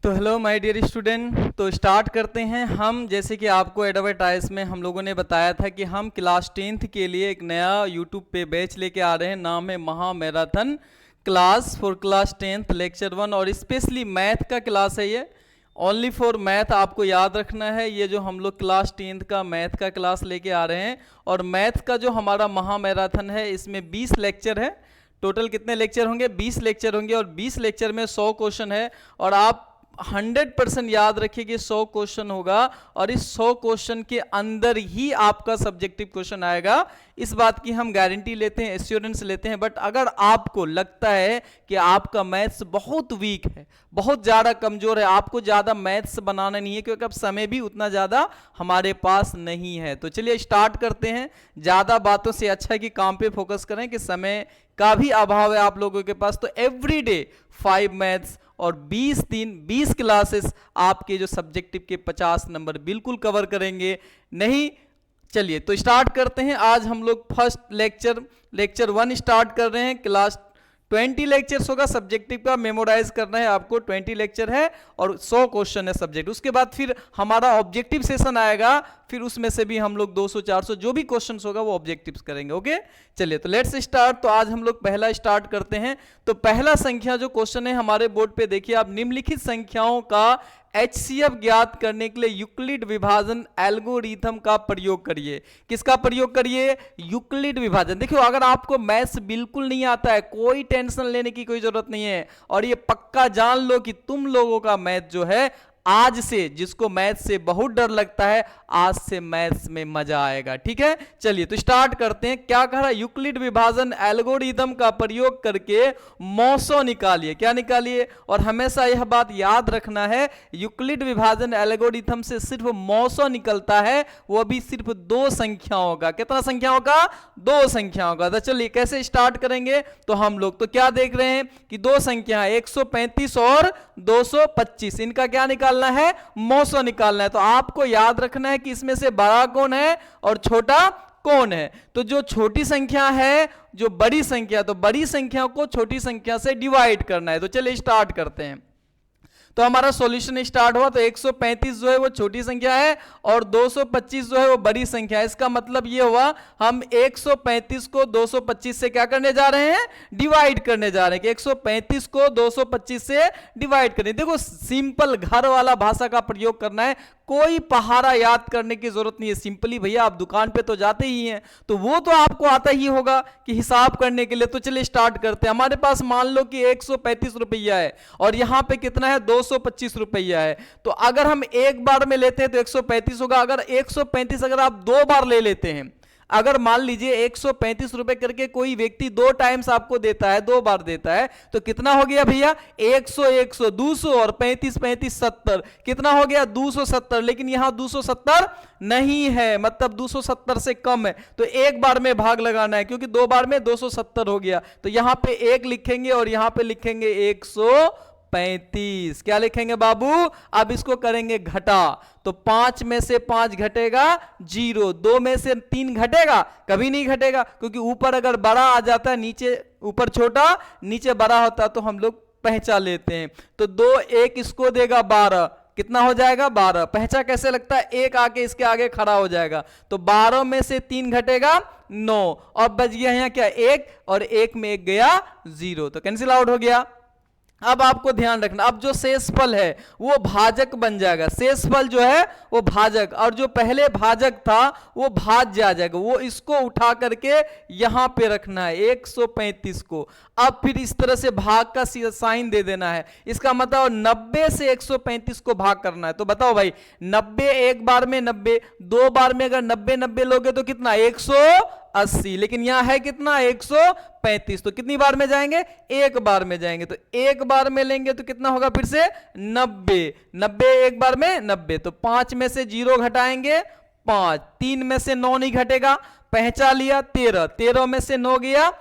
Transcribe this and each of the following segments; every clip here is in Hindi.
तो हेलो माय डियर स्टूडेंट, तो स्टार्ट करते हैं हम। जैसे कि आपको एडवर्टाइज में हम लोगों ने बताया था कि हम क्लास 10th के लिए एक नया यूट्यूब पे बैच लेके आ रहे हैं। नाम है महा marathon class for class 10th lecture 1, और स्पेशली मैथ का क्लास है ये। ओनली फॉर मैथ आपको याद रखना है। ये जो हम लोग क्लास 10th का मैथ का क्लास लेके आ रहे हैं, और मैथ का जो हमारा महा मैराथन है इसमें 20 लेक्चर है। टोटल कितने लेक्चर होंगे? 20 लेक्चर होंगे, और 20 लेक्चर में 100 क्वेश्चन है। और आप 100% याद रखिए कि 100 क्वेश्चन होगा, और इस 100 क्वेश्चन के अंदर ही आपका सब्जेक्टिव क्वेश्चन आएगा। इस बात की हम गारंटी लेते हैं, एश्योरेंस लेते हैं। बट अगर आपको लगता है कि आपका मैथ्स बहुत वीक है, बहुत ज़्यादा कमज़ोर है, आपको ज़्यादा मैथ्स बनाना नहीं है, क्योंकि अब समय भी उतना ज़्यादा हमारे पास नहीं है, तो चलिए स्टार्ट करते हैं। ज़्यादा बातों से अच्छा है कि काम पे फोकस करें, कि समय का भी अभाव है आप लोगों के पास। तो एवरीडे 5 मैथ्स और 20 दिन 20 क्लासेस आपके जो सब्जेक्टिव के 50 नंबर बिल्कुल कवर करेंगे। नहीं, चलिए तो स्टार्ट करते हैं। आज हम लोग फर्स्ट लेक्चर 1 स्टार्ट कर रहे हैं। क्लास 20 लेक्चर्स होगा सब्जेक्टिव का, मेमोराइज करना है आपको। 20 लेक्चर है और 100 क्वेश्चन है सब्जेक्ट। उसके बाद फिर हमारा ऑब्जेक्टिव सेशन आएगा, फिर उसमें से भी हम लोग 200-400 जो भी क्वेश्चंस होगा वो ऑब्जेक्टिव्स करेंगे। ओके, चलिए तो लेट्स स्टार्ट। तो आज हम लोग पहला स्टार्ट करते हैं। तो पहला संख्या जो क्वेश्चन है हमारे बोर्ड पे देखिए आप, निम्नलिखित संख्याओं का HCF ज्ञात करने के लिए यूक्लिड विभाजन एल्गोरिथम का प्रयोग करिए। किसका प्रयोग करिए? यूक्लिड विभाजन। देखियो, अगर आपको मैथ्स बिल्कुल नहीं आता है, कोई टेंशन लेने की कोई जरूरत नहीं है, और ये पक्का जान लो कि तुम लोगों का मैथ जो है, आज से जिसको मैथ से बहुत डर लगता है, आज से मैथ्स में मजा आएगा। ठीक है, चलिए तो स्टार्ट करते हैं। क्या कह रहा है? यूक्लिड विभाजन एल्गोरिथम का प्रयोग करके मौसो निकालिए। क्या निकालिए? और हमेशा यह बात याद रखना है, यूक्लिड विभाजन एल्गोरिथम से सिर्फ मौसो निकलता है, वो भी सिर्फ 2 संख्याओं का। कितना संख्याओं का? 2 संख्याओं का। तो चलिए कैसे स्टार्ट करेंगे? तो हम लोग तो क्या देख रहे हैं कि 2 संख्या 135 और 225, इनका क्या निकालना है? मौसो निकालना है। तो आपको याद रखना है कि इसमें से बड़ा कौन है और छोटा कौन है। तो जो छोटी संख्या है, जो बड़ी संख्या, तो बड़ी संख्या को छोटी संख्या से डिवाइड करना है। तो चलिए स्टार्ट करते हैं। तो हमारा सॉल्यूशन स्टार्ट हुआ। तो 135 जो है वो छोटी संख्या है, और 225 जो है वो बड़ी संख्या है। इसका मतलब ये हुआ, हम 135 को 225 से क्या करने जा रहे हैं? डिवाइड करने जा रहे हैं, कि 135 को 225 से डिवाइड करें। देखो, सिंपल घर वाला भाषा का प्रयोग करना है, कोई पहाड़ा याद करने की जरूरत नहीं है। सिंपली भैया, आप दुकान पे तो जाते ही हैं, तो वो तो आपको आता ही होगा कि हिसाब करने के लिए। तो चलिए स्टार्ट करते हैं। हमारे पास मान लो कि 135 रुपया है, और यहां पे कितना है? 225 रुपया है। तो अगर हम एक बार में लेते हैं तो 135 होगा। अगर 135 अगर आप 2 बार ले लेते हैं, अगर मान लीजिए 135 रुपए करके कोई व्यक्ति 2 टाइम्स आपको देता है, 2 बार देता है, तो कितना हो गया भैया? 100 100 200 और 35 35 70, कितना हो गया? 270। लेकिन यहां 270 नहीं है, मतलब 270 से कम है, तो एक बार में भाग लगाना है, क्योंकि 2 बार में 270 हो गया। तो यहां पे 1 लिखेंगे और यहां पे लिखेंगे 135। क्या लिखेंगे बाबू? अब इसको करेंगे घटा। तो 5 में से 5 घटेगा 0, 2 में से 3 घटेगा? कभी नहीं घटेगा, क्योंकि ऊपर अगर बड़ा आ जाता है, नीचे ऊपर छोटा नीचे बड़ा होता, तो हम लोग पहचान लेते हैं। तो 2 1 इसको देगा 12, कितना हो जाएगा? 12। पहचा कैसे लगता है? 1 आके इसके आगे खड़ा हो जाएगा। तो 12 में से 3 घटेगा 9, और बच गया यहाँ क्या? 1, और 1 में 1 गया 0, तो कैंसिल आउट हो गया। अब आपको ध्यान रखना, अब जो शेषफल है वो भाजक बन जाएगा। शेषफल जो है वो भाजक, और जो पहले भाजक था वो भाज्य आ जाएगा। वो इसको उठा करके यहां पे रखना है 135 को। अब फिर इस तरह से भाग का साइन दे देना है। इसका मतलब 90 से 135 को भाग करना है। तो बताओ भाई, 90 एक बार में 90, 2 बार में अगर 90 90 लोगे तो कितना? 180। लेकिन यहां है कितना? 135। तो कितनी बार में जाएंगे? एक बार में जाएंगे। तो एक बार में लेंगे तो कितना होगा? फिर से 90 90 एक बार में 90। तो 5 में से 0 घटाएंगे 5, 3 में से 9 नहीं घटेगा, पहचान लिया 13, 13 में से 9 गया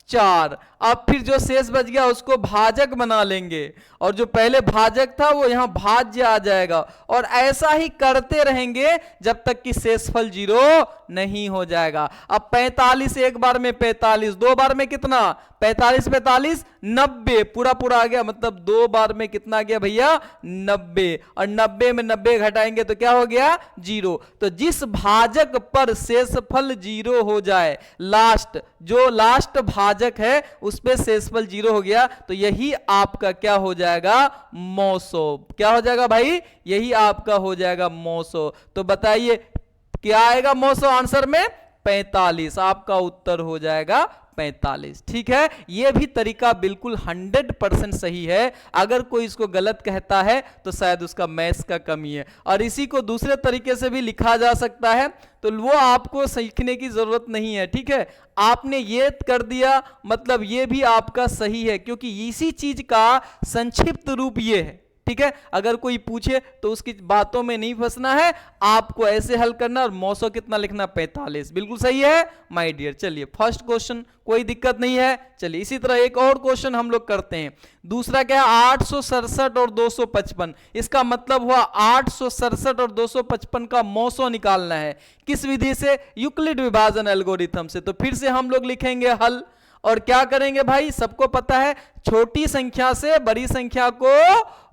4। अब फिर जो शेष बच गया उसको भाजक बना लेंगे, और जो पहले भाजक था वो यहां भाज्य आ जाएगा। और ऐसा ही करते रहेंगे जब तक कि शेषफल 0 नहीं हो जाएगा। अब 45 एक बार में 45, दो बार में कितना, 45 45 90, पूरा पूरा आ गया, मतलब दो बार में कितना आ गया भैया 90, और 90 में 90 घटाएंगे तो क्या हो गया 0। तो जिस भाजक पर शेषफल 0 हो जाए, लास्ट जो लास्ट भाजक है उस पे शेषफल 0 हो गया, तो यही आपका क्या हो जाएगा 900। क्या हो जाएगा भाई, यही आपका हो जाएगा 900। तो बताइए क्या आएगा 900 आंसर में, 45। आपका उत्तर हो जाएगा 45। ठीक है, यह भी तरीका बिल्कुल 100% सही है। अगर कोई इसको गलत कहता है तो शायद उसका मैथ्स का कमी है। और इसी को दूसरे तरीके से भी लिखा जा सकता है, तो वो आपको सीखने की जरूरत नहीं है। ठीक है, आपने ये कर दिया, मतलब ये भी आपका सही है, क्योंकि इसी चीज का संक्षिप्त रूप ये है। ठीक है, अगर कोई पूछे तो उसकी बातों में नहीं फंसना है, आपको ऐसे हल करना, और 900 कितना लिखना 45। बिल्कुल सही है माय डियर। चलिए फर्स्ट क्वेश्चन, कोई दिक्कत नहीं है। चलिए इसी तरह एक और क्वेश्चन हम लोग करते हैं। दूसरा क्या है, 867 और 255। इसका मतलब हुआ 867 और 255 का 900 निकालना है। किस विधि से, यूक्लिड विभाजन एल्गोरिथम से। तो फिर से हम लोग लिखेंगे हल, और क्या करेंगे भाई, सबको पता है छोटी संख्या से बड़ी संख्या को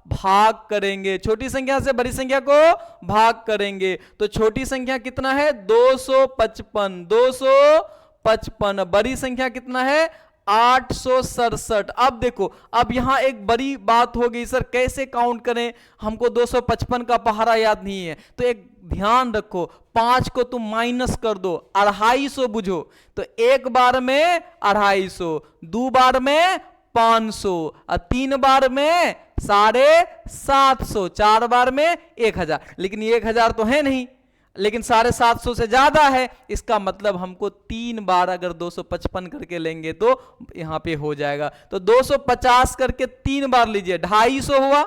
भाग करेंगे, छोटी संख्या से बड़ी संख्या को भाग करेंगे। तो छोटी संख्या कितना है 255, 255, बड़ी संख्या कितना है 867। अब देखो, अब यहां एक बड़ी बात हो गई, सर कैसे काउंट करें, हमको 255 का पहाड़ा याद नहीं है। तो एक ध्यान रखो, 5 को तुम माइनस कर दो, 250 बुझो, तो एक बार में 250, दो बार में 500, और तीन बार में 750, चार बार में 1000। लेकिन 1000 तो है नहीं, लेकिन 750 से ज्यादा है। इसका मतलब हमको 3 बार अगर 255 करके लेंगे तो यहां पे हो जाएगा। तो 250 करके 3 बार लीजिए, 250 हुआ,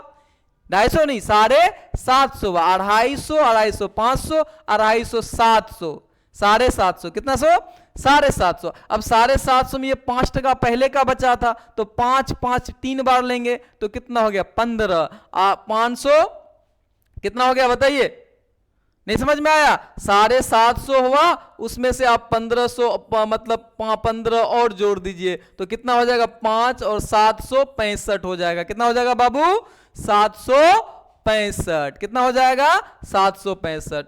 250 नहीं 750 हुआ, 250, 250, 500, 250, 700, 750, कितना 100, 750। अब 750 में ये 5% पहले का बचा था, तो 5 5 3 बार लेंगे तो कितना हो गया 15, 500 कितना हो गया बताइए, नहीं समझ में आया, 750 हुआ, उसमें से आप 1500 मतलब 15 और जोड़ दीजिए तो कितना हो जाएगा 5 और 765 हो जाएगा। कितना हो जाएगा बाबू 765, कितना हो जाएगा 765,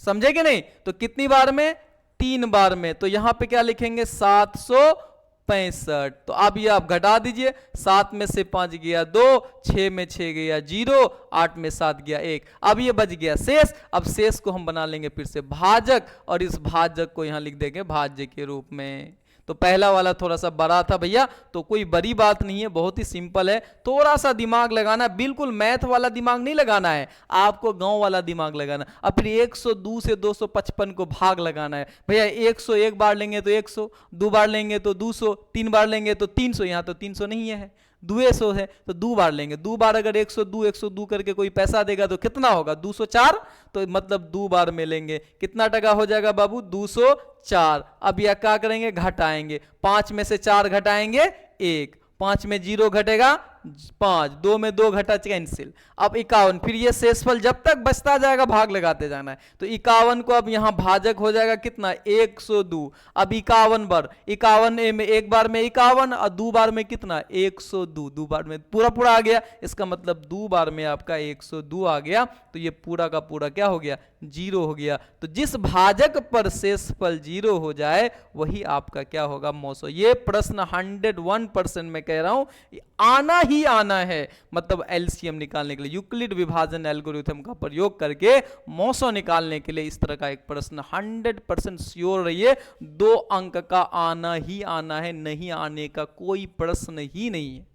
समझे कि नहीं। तो कितनी बार में, 3 बार में। तो यहां पे क्या लिखेंगे 765। तो अब ये आप घटा दीजिए, 7 में से 5 गया 2, 6 में 6 गया 0, 8 में 7 गया 1। अब ये बच गया शेष। अब शेष को हम बना लेंगे फिर से भाजक, और इस भाजक को यहां लिख देंगे भाज्य के रूप में। तो पहला वाला थोड़ा सा बड़ा था भैया, तो कोई बड़ी बात नहीं है, बहुत ही सिंपल है। थोड़ा सा दिमाग लगाना, बिल्कुल मैथ वाला दिमाग नहीं लगाना है, आपको गांव वाला दिमाग लगाना। अब फिर 102 से 255 को भाग लगाना है भैया। 100 एक बार लेंगे तो 100, दो बार लेंगे तो 200, 3 बार लेंगे तो 300। यहाँ तो 300 नहीं है, 200 है, तो 2 बार लेंगे। 2 बार अगर 102 करके कोई पैसा देगा तो कितना होगा 204, तो मतलब 2 बार में लेंगे, कितना टका हो जाएगा बाबू 204। अब यह क्या करेंगे, घटाएंगे, 5 में से 4 घटाएंगे 1, 5 में 0 घटेगा 5, 2 में 2 घटा कैंसिल। अब 51, फिर ये शेषफल जब तक बचता जाएगा भाग लगाते जाना है। तो 51 को अब यहां भाजक हो जाएगा कितना 102। अब 51 बार, 51 में एक बार में 51 और 2 बार में कितना 102, 2 बार में पूरा पूरा आ गया। इसका मतलब 2 बार में आपका 102 आ गया। तो ये पूरा का पूरा क्या हो गया 0 हो गया। तो जिस भाजक पर शेषफल 0 हो जाए वही आपका क्या होगा 900। ये प्रश्न 101% में कह रहा हूं आना ही आना है, मतलब एलसीएम निकालने के लिए यूक्लिड विभाजन एल्गोरिथम का प्रयोग करके 900 निकालने के लिए इस तरह का एक प्रश्न 100% श्योर रहिए, 2 अंक का आना ही आना है, नहीं आने का कोई प्रश्न ही नहीं है।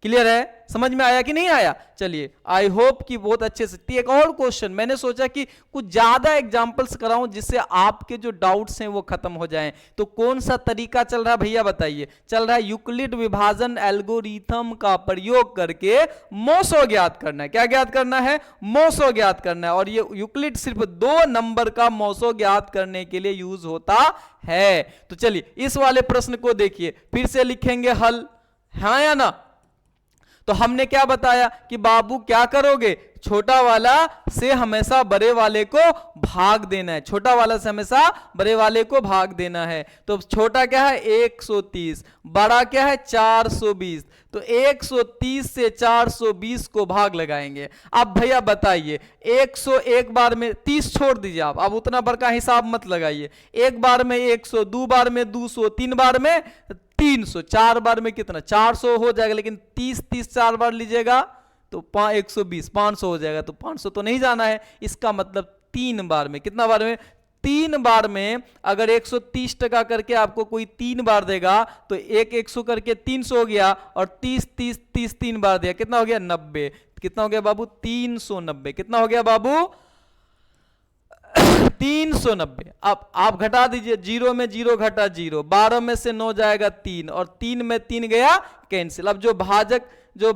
क्लियर है, समझ में आया कि नहीं आया। चलिए आई होप कि बहुत अच्छे से। एक और क्वेश्चन, मैंने सोचा कि कुछ ज्यादा एग्जांपल्स कराऊं जिससे आपके जो डाउट्स हैं वो खत्म हो जाएं। तो कौन सा तरीका चल रहा है भैया बताइए, चल रहा है यूक्लिड विभाजन एल्गोरिथम का प्रयोग करके 900 ज्ञात करना है। क्या ज्ञात करना है 900 ज्ञात करना है। और ये यूक्लिड सिर्फ 2 नंबर का 900 ज्ञात करने के लिए यूज होता है। तो चलिए इस वाले प्रश्न को देखिए, फिर से लिखेंगे हल, हाँ या ना। तो हमने क्या बताया कि बाबू क्या करोगे, छोटा वाला से हमेशा बड़े वाले को भाग देना है, छोटा वाला से हमेशा बड़े वाले को भाग देना है। तो छोटा क्या है 130, बड़ा क्या है 420, तो 130 से 420 को भाग लगाएंगे। अब भैया बताइए 101 बार में 30 छोड़ दीजिए आप, अब उतना बार का हिसाब मत लगाइए। एक बार में 100, दो बार में 200, तीन बार में 300, चार बार में कितना 400 हो जाएगा, लेकिन 30 चार बार लीजिएगा तो 120 500 हो जाएगा, तो 500 तो नहीं जाना है। इसका मतलब 3 बार में, कितना बार में 3 बार में। अगर 130 टका करके आपको कोई 3 बार देगा तो 100 करके 300 हो गया, और 30 30 30 3 बार दिया, कितना हो गया 90। कितना हो गया बाबू 390। कितना हो गया बाबू 390। अब आप घटा दीजिए, 0 में 0 घटा 0, 12 में से 9 जाएगा 3, और 3 में 3 गया कैंसिल। अब जो भाजक जो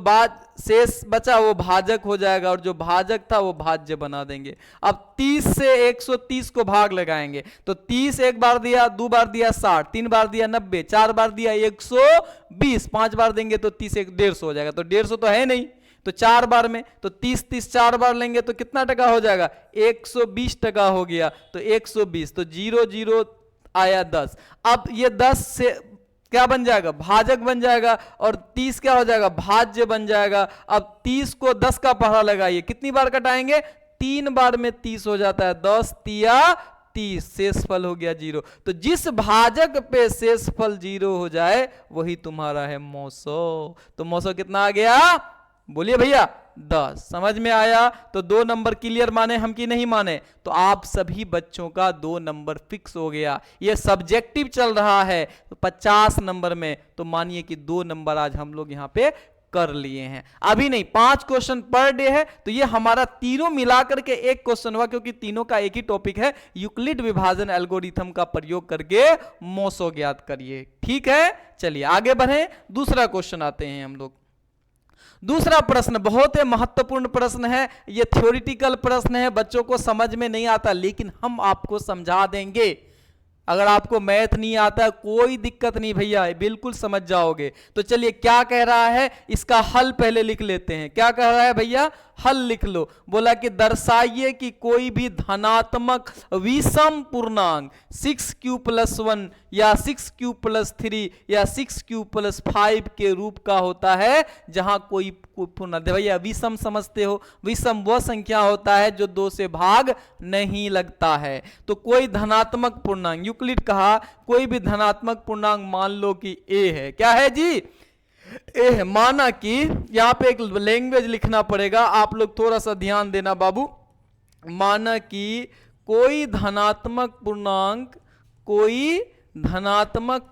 शेष बचा वो भाजक हो जाएगा, और जो भाजक था वो भाज्य बना देंगे। अब 30 से 130 को भाग लगाएंगे, तो 30 एक बार दिया, 2 बार दिया 60, 3 बार दिया 90, 4 बार दिया 120, 5 बार देंगे तो 30 150 हो जाएगा। तो 150 तो है नहीं, तो 4 बार में, तो 30 30 4 बार लेंगे तो कितना टका हो जाएगा 120 टका हो गया, तो 120, तो 0 0 आया 10। अब ये 10 से क्या बन जाएगा भाजक बन जाएगा, और 30 क्या हो जाएगा भाज्य बन जाएगा। अब 30 को 10 का पहाड़ा लगाइए, कितनी बार कटाएंगे 3 बार में 30 हो जाता है, 10 तिया 30, शेषफल हो गया 0। तो जिस भाजक पे शेषफल 0 हो जाए वही तुम्हारा है 900। तो 900 कितना आ गया बोलिए भैया 10। समझ में आया? तो 2 नंबर क्लियर माने हम कि नहीं माने? तो आप सभी बच्चों का 2 नंबर फिक्स हो गया। ये सब्जेक्टिव चल रहा है तो 50 नंबर में, तो मानिए कि 2 नंबर आज हम लोग यहां पे कर लिए हैं। अभी नहीं, 5 क्वेश्चन पर डे है, तो ये हमारा तीनों मिलाकर के एक क्वेश्चन हुआ, क्योंकि तीनों का एक ही टॉपिक है, यूक्लिड विभाजन एल्गोरिथम का प्रयोग करके 900 ज्ञात करिए। ठीक है, चलिए आगे बढ़े, दूसरा क्वेश्चन आते हैं हम लोग। दूसरा प्रश्न बहुत ही महत्वपूर्ण प्रश्न है, यह थ्योरेटिकल प्रश्न है, बच्चों को समझ में नहीं आता, लेकिन हम आपको समझा देंगे। अगर आपको मैथ नहीं आता कोई दिक्कत नहीं भैया, बिल्कुल समझ जाओगे। तो चलिए क्या कह रहा है, इसका हल पहले लिख लेते हैं। क्या कह रहा है भैया, हल लिख लो। बोला कि दर्शाइए कि कोई भी धनात्मक विषम पूर्णांक 6q + 1 या 6q + 3 या 6q + 5 के रूप का होता है, जहां कोई पूर्णांक, भैया विषम समझते हो, विषम वह संख्या होता है जो 2 से भाग नहीं लगता है। तो कोई धनात्मक पूर्णांक, यूक्लिड कहा कोई भी धनात्मक पूर्णांक मान लो कि a है। क्या है जी, ए है। माना कि यहां पे एक लैंग्वेज लिखना पड़ेगा, आप लोग थोड़ा सा ध्यान देना बाबू। माना कि कोई धनात्मक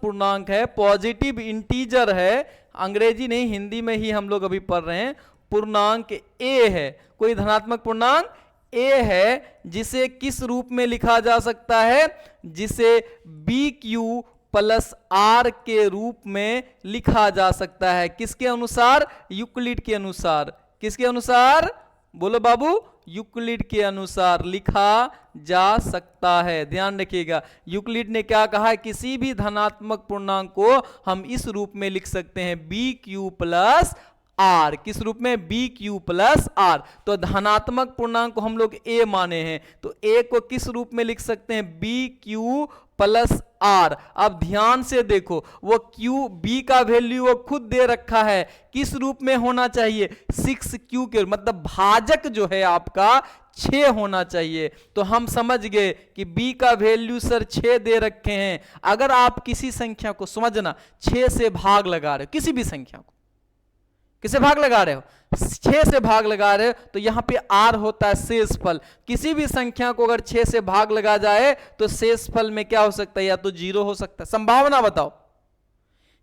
पूर्णांक है, पॉजिटिव इंटीजर है, अंग्रेजी नहीं हिंदी में ही हम लोग अभी पढ़ रहे हैं। पूर्णांक ए है, कोई धनात्मक पूर्णांक ए है, जिसे किस रूप में लिखा जा सकता है, जिसे BQ + R के रूप में लिखा जा सकता है। किसके अनुसार, यूक्लिड के अनुसार। किसके अनुसार बोलो बाबू, यूक्लिड के अनुसार लिखा जा सकता है। ध्यान रखिएगा, यूक्लिड ने क्या कहा है, किसी भी धनात्मक पूर्णांक को हम इस रूप में लिख सकते हैं BQ + R। किस रूप में, BQ + R। तो धनात्मक पूर्णांक को हम लोग a माने हैं, तो a को किस रूप में लिख सकते हैं, BQ + R। अब ध्यान से देखो, वो b का वैल्यू वो खुद दे रखा है, किस रूप में होना चाहिए, 6q के, मतलब भाजक जो है आपका 6 होना चाहिए। तो हम समझ गए कि b का वैल्यू सर 6 दे रखे हैं। अगर आप किसी संख्या को, समझना, 6 से भाग लगा रहे हो, किसी भी संख्या को किसे भाग लगा रहे हो, 6 से भाग लगा रहे हो, तो यहां पे R होता है शेषफल। किसी भी संख्या को अगर 6 से भाग लगा जाए तो शेषफल में क्या हो सकता है, या तो 0 हो सकता है। संभावना बताओ,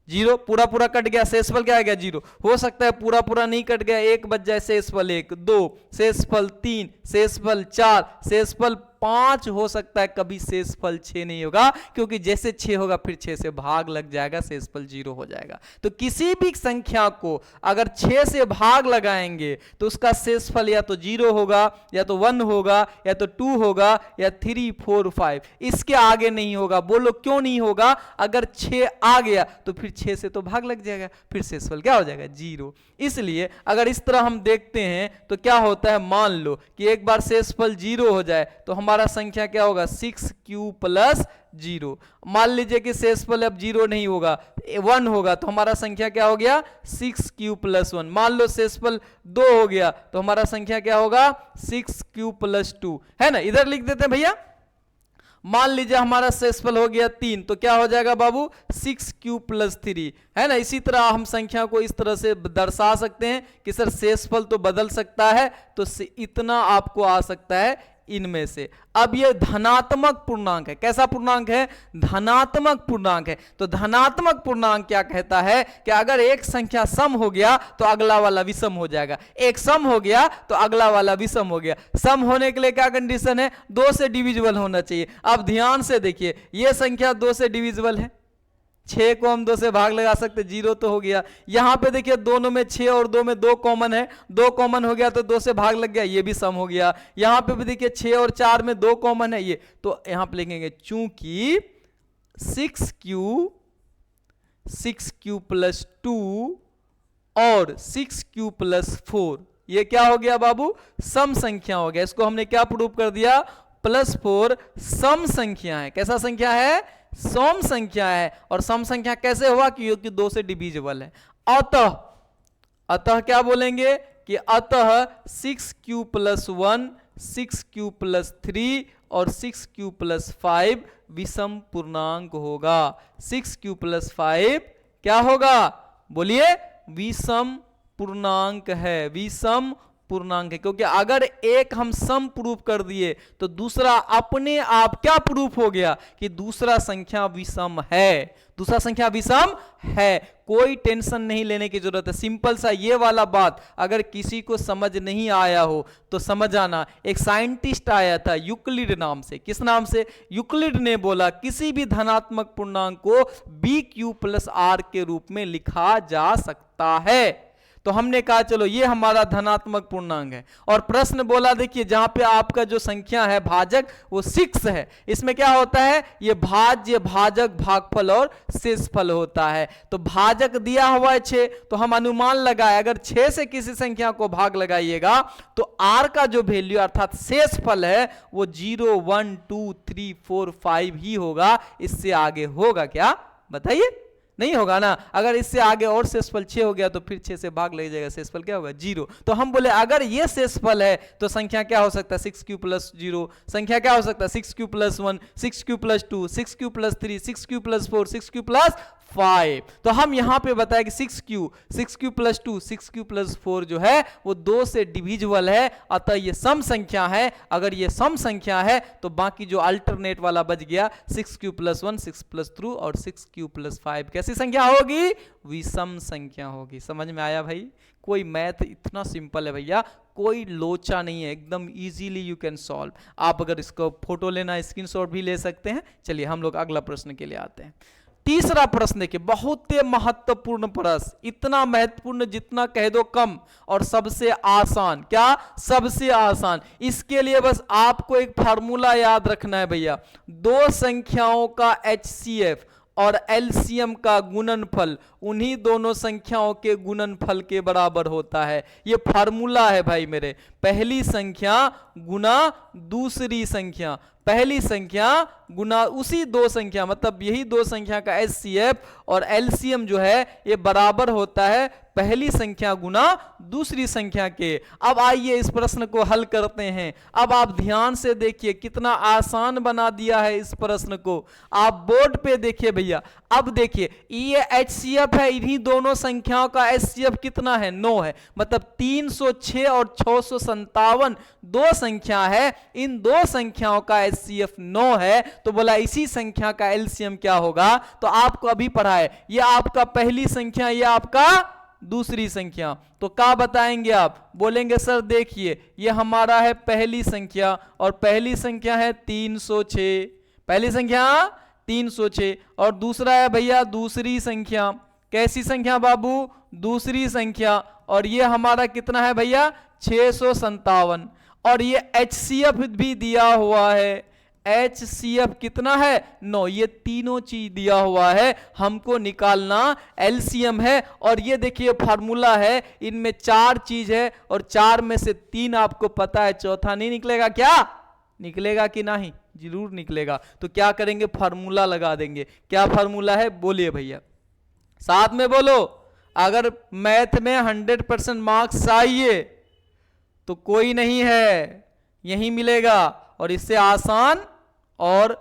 0 पूरा पूरा कट गया, शेषफल क्या आ गया 0। हो सकता है पूरा पूरा नहीं कट गया, 1 बच जाए, शेषफल 1, 2, शेषफल 3, शेषफल 4, शेषफल 5 हो सकता है, कभी शेषफल 6 नहीं होगा, क्योंकि जैसे 6 होगा फिर 6 से भाग लग जाएगा, शेषफल 0 हो जाएगा। तो किसी भी संख्या को अगर 6 से भाग लगाएंगे तो उसका शेषफल या तो 0 होगा, या तो 1 होगा, या तो 2 होगा, या 3, 4, 5, इसके आगे नहीं होगा। बोलो क्यों नहीं होगा? अगर 6 आ गया तो फिर 6 से तो भाग लग जाएगा, फिर शेषफल क्या हो जाएगा? 0। इसलिए अगर इस तरह हम देखते हैं तो क्या होता है, मान लो कि एक बार शेषफल 0 हो जाए तो हमारा संख्या क्या होगा? 6q + 0। मान लीजिए कि शेषफल अब 0 नहीं होगा, 1 होगा, तो हमारा संख्या क्या हो गया? 6q + 1। मान लो शेषफल 2 हो गया तो हमारा संख्या क्या होगा? 6q + 2, है ना। इधर लिख देते हैं भैया। मान लीजिए हमारा शेषफल हो गया 3, तो क्या हो जाएगा बाबू? 6q + 3, है ना। इसी तरह हम संख्या को इस तरह से दर्शा सकते हैं कि सर शेषफल तो बदल सकता है, तो इतना आपको आ सकता है इनमें से। अब ये धनात्मक पूर्णांक है। कैसा पूर्णांक है? धनात्मक पूर्णांक है। तो धनात्मक पूर्णांक क्या कहता है कि अगर एक संख्या सम हो गया तो अगला वाला विषम हो जाएगा, एक सम हो गया तो अगला वाला विषम हो गया। सम होने के लिए क्या कंडीशन है? 2 से डिविजिबल होना चाहिए। अब ध्यान से देखिए, ये संख्या 2 से डिविजिबल है, 6 को हम 2 से भाग लगा सकते, 0 तो हो गया। यहां पे देखिए दोनों में 6 और 2 में 2 कॉमन है, 2 कॉमन हो गया तो 2 से भाग लग गया, ये भी सम हो गया। यहां पे भी देखिए 6 और 4 में 2 कॉमन है, ये तो यहां पे लिखेंगे चूंकि 6q + 2 और 6q + 4 ये क्या हो गया बाबू? सम संख्या हो गया। इसको हमने क्या प्रूव कर दिया? +4 सम संख्या है। कैसा संख्या है? सम संख्या है। और सम संख्या कैसे हुआ? क्योंकि 2 से डिविजिबल है। अतः क्या बोलेंगे कि अतः 6q + 1, 6q + 3 और 6q + 5 विषम पूर्णांक होगा। 6q + 5 क्या होगा? बोलिए, विषम पूर्णांक है, विषम पूर्णांक है। क्योंकि अगर एक हम सम प्रूफ कर दिए तो दूसरा अपने आप क्या प्रूफ हो गया? कि दूसरा संख्या विषम है, दूसरा संख्या विषम है। कोई टेंशन नहीं लेने की जरूरत है। सिंपल सा ये वाला बात अगर किसी को समझ नहीं आया हो तो समझ आना। एक साइंटिस्ट आया था यूक्लिड नाम से। किस नाम से? यूक्लिड ने बोला किसी भी धनात्मक पूर्णांक को BQ + R के रूप में लिखा जा सकता है। तो हमने कहा चलो ये हमारा धनात्मक पूर्णांक है। और प्रश्न बोला, देखिए जहां पे आपका जो संख्या है भाजक वो 6 है, इसमें क्या होता है? ये भाज्य, भाजक, भागफल और शेषफल होता है। तो भाजक दिया हुआ है 6, तो हम अनुमान लगाए अगर 6 से किसी संख्या को भाग लगाइएगा तो R का जो वैल्यू अर्थात शेषफल है वो 0, 1, 2, 3, 4, 5 ही होगा। इससे आगे होगा क्या? बताइए, नहीं होगा ना। अगर इससे आगे और शेषफल 6 हो गया तो फिर 6 से भाग लग जाएगा, शेषफल क्या होगा? 0। तो हम बोले अगर ये शेषफल है तो संख्या क्या हो सकता है? 6q + 0। संख्या क्या हो सकता है? 6q + 1, 6q + 2, 6q + 3, 6q + 4, 6q + 5। तो हम यहां पे बताया कि 6q + 2, 6q + 4 जो है वो 2 से डिविजिबल है, अतः ये सम संख्या है। अगर ये सम संख्या है तो बाकी जो अल्टरनेट वाला बच गया 6q + 1, 6 + 2 और 6q + 5 कैसी संख्या होगी? विषम संख्या होगी। समझ में आया भाई? कोई मैथ इतना सिंपल है भैया, कोई लोचा नहीं है, एकदम इजीली यू कैन सॉल्व। आप अगर इसको फोटो लेना, स्क्रीनशॉट भी ले सकते हैं। चलिए हम लोग अगला प्रश्न के लिए आते हैं। तीसरा प्रश्न देखिए, बहुत ही महत्वपूर्ण प्रश्न, इतना महत्वपूर्ण जितना कह दो कम, और सबसे आसान। क्या? सबसे आसान। इसके लिए बस आपको एक फार्मूला याद रखना है भैया। दो संख्याओं का HCF और LCM का गुणनफल उन्हीं दोनों संख्याओं के गुणनफल के बराबर होता है। ये फार्मूला है भाई मेरे। पहली संख्या गुना दूसरी संख्या, पहली संख्या गुना उसी दो संख्या, मतलब यही दो संख्या का HCF और LCM जो है ये बराबर होता है पहली संख्या गुना दूसरी संख्या के। अब आइए इस प्रश्न को हल करते हैं। अब आप ध्यान से देखिए, कितना आसान बना दिया है इस प्रश्न को। आप बोर्ड पे देखिए भैया। अब देखिए ये HCF है, इन्हीं दोनों संख्याओं का HCF कितना है? 9 है। मतलब 306 और 657 दो संख्या है, इन दो संख्याओं का HCF 9 है। तो बोला इसी संख्या का LCM क्या होगा? तो आपको अभी पढ़ा है, ये आपका पहली संख्या, ये आपका दूसरी संख्या। तो क्या बताएंगे आप? बोलेंगे सर देखिए ये हमारा है पहली संख्या और पहली संख्या है 306, पहली संख्या 306 और दूसरा है भैया दूसरी संख्या। कैसी संख्या बाबू? दूसरी संख्या। और ये हमारा कितना है भैया? 657। और ये HCF भी दिया हुआ है। HCF कितना है? 9। ये तीनों चीज दिया हुआ है, हमको निकालना LCM है। और ये देखिए फार्मूला है, इनमें 4 चीज है और 4 में से 3 आपको पता है, चौथा नहीं निकलेगा। क्या निकलेगा कि नहीं? जरूर निकलेगा। तो क्या करेंगे? फार्मूला लगा देंगे। क्या फार्मूला है? बोलिए भैया, साथ में बोलो। अगर मैथ में 100% मार्क्स चाहिए तो कोई नहीं है, यही मिलेगा। और इससे आसान और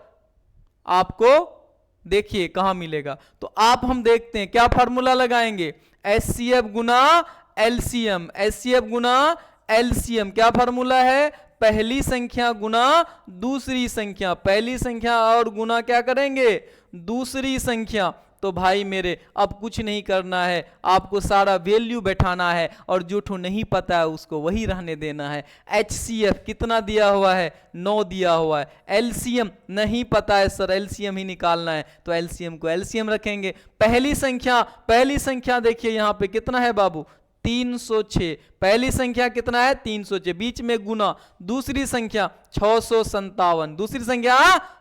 आपको देखिए कहां मिलेगा। तो आप हम देखते हैं क्या फार्मूला लगाएंगे? HCF गुना LCM, HCF गुना LCM। क्या फार्मूला है? पहली संख्या गुना दूसरी संख्या, पहली संख्या और गुना क्या करेंगे? दूसरी संख्या। तो भाई मेरे अब कुछ नहीं करना है, आपको सारा वैल्यू बैठाना है और जो ठो नहीं पता है उसको वही रहने देना है। HCF कितना दिया हुआ है? 9 दिया हुआ है। LCM नहीं पता है सर, LCM ही निकालना है, तो LCM को LCM रखेंगे। पहली संख्या देखिए यहां पे कितना है बाबू? 306। पहली संख्या कितना है? 306, बीच में गुना। दूसरी संख्या 657, दूसरी संख्या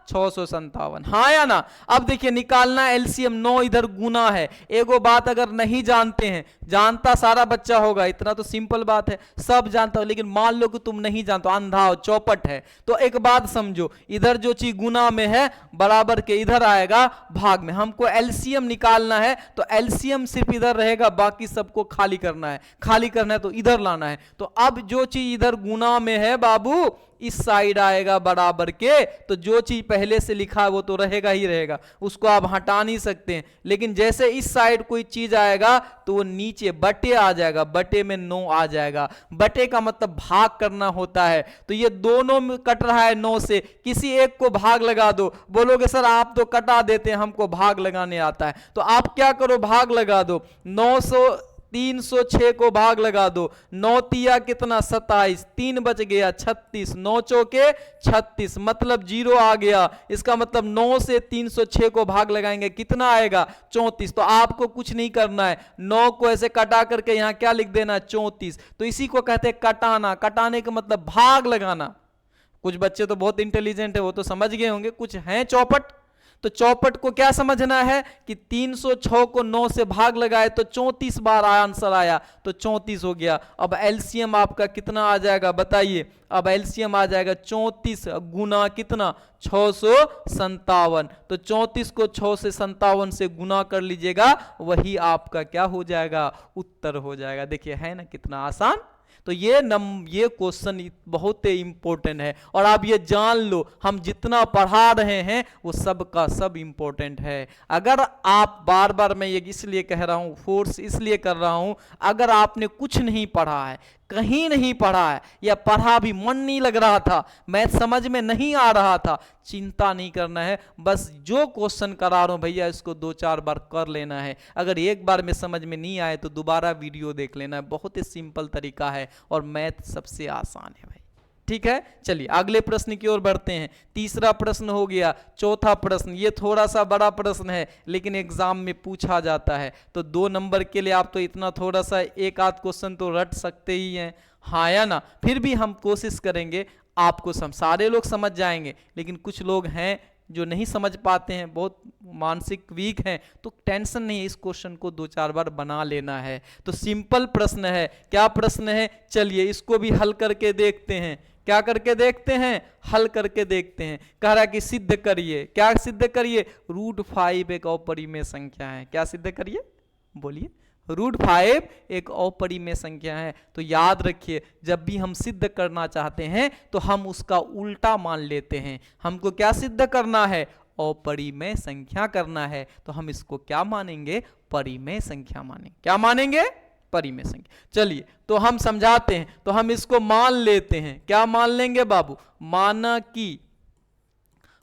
657, हाँ या ना? अब देखिए निकालना LCM, 9 इधर गुना है। एगो बात अगर नहीं जानते हैं, जानता सारा बच्चा होगा, इतना तो सिंपल बात है, सब जानता हो, लेकिन मान लो कि तुम नहीं जानते, अंधा हो, चौपट है, तो एक बात समझो, इधर जो चीज गुना में है बराबर के इधर आएगा भाग में। हमको LCM निकालना है तो LCM सिर्फ इधर रहेगा, बाकी सबको खाली करना है। खाली करना है तो इधर लाना है। तो अब जो चीज इधर गुना में है बाबू, इस साइड आएगा बराबर के, तो जो चीज पहले से लिखा है वो तो रहेगा ही रहेगा, उसको आप हटा नहीं सकते हैं। लेकिन जैसे इस साइड कोई चीज आएगा तो वो नीचे बटे आ जाएगा, बटे में 9 आ जाएगा। बटे का मतलब भाग करना होता है। तो ये दोनों में कट रहा है 9 से, किसी एक को भाग लगा दो। बोलोगे सर आप तो कटा देते हैं, हमको भाग लगाने आता है। तो आप क्या करो? भाग लगा दो। 306 को भाग लगा दो। 9 तिया कितना? 27, 3 बच गया 36, 9 चौके 36, मतलब 0 आ गया। इसका मतलब 9 से 306 को भाग लगाएंगे, कितना आएगा? 34। तो आपको कुछ नहीं करना है, 9 को ऐसे कटा करके यहां क्या लिख देना? 34। तो इसी को कहते हैं कटाना। कटाने का मतलब भाग लगाना। कुछ बच्चे तो बहुत इंटेलिजेंट है, वो तो समझ गए होंगे, कुछ हैं चौपट। तो चौपट को क्या समझना है कि 306 को 9 से भाग लगाए तो 34 बार आंसर आया, तो 34 हो गया। अब LCM आपका कितना आ जाएगा बताइए? अब LCM आ जाएगा 34 गुना कितना? 657। तो 34 को 6 से 57 से गुना कर लीजिएगा, वही आपका क्या हो जाएगा? उत्तर हो जाएगा। देखिए है ना कितना आसान। तो ये क्वेश्चन बहुत ही इंपॉर्टेंट है और आप ये जान लो, हम जितना पढ़ा रहे हैं वो सब का सब इंपॉर्टेंट है। अगर आप बार बार, मैं ये इसलिए कह रहा हूँ, फोर्स इसलिए कर रहा हूँ, अगर आपने कुछ नहीं पढ़ा है, कहीं नहीं पढ़ा है, या पढ़ा भी मन नहीं लग रहा था, मैथ समझ में नहीं आ रहा था, चिंता नहीं करना है। बस जो क्वेश्चन करा रहा हूं भैया इसको 2-4 बार कर लेना है। अगर एक बार में समझ में नहीं आए तो दोबारा वीडियो देख लेना है। बहुत ही सिंपल तरीका है और मैथ सबसे आसान है भाई। ठीक है, चलिए अगले प्रश्न की ओर बढ़ते हैं। तीसरा प्रश्न हो गया। चौथा प्रश्न, ये थोड़ा सा बड़ा प्रश्न है लेकिन एग्जाम में पूछा जाता है, तो 2 नंबर के लिए आप तो इतना थोड़ा सा एक आध क्वेश्चन तो रट सकते ही हैं, हाँ या ना? फिर भी हम कोशिश करेंगे आपको सारे लोग समझ जाएंगे, लेकिन कुछ लोग हैं जो नहीं समझ पाते हैं, बहुत मानसिक वीक हैं, तो टेंशन नहीं है, इस क्वेश्चन को 2-4 बार बना लेना है। तो सिंपल प्रश्न है। क्या प्रश्न है? चलिए इसको भी हल करके देखते हैं। क्या करके देखते हैं? हल करके देखते हैं। कह रहा है कि सिद्ध करिए। क्या सिद्ध करिए? √5 एक अपरिमेय संख्या है। क्या सिद्ध करिए? बोलिए। √5 एक अपरिमेय संख्या है। तो याद रखिए, जब भी हम सिद्ध करना चाहते हैं तो हम उसका उल्टा मान लेते हैं। हमको क्या सिद्ध करना है? अपरिमेय संख्या करना है, तो हम इसको क्या मानेंगे? परिमेय संख्या मानेंगे। क्या मानेंगे? परिमेय संख्या। चलिए तो हम समझाते हैं, तो हम इसको मान लेते हैं। क्या मान लेंगे बाबू? माना कि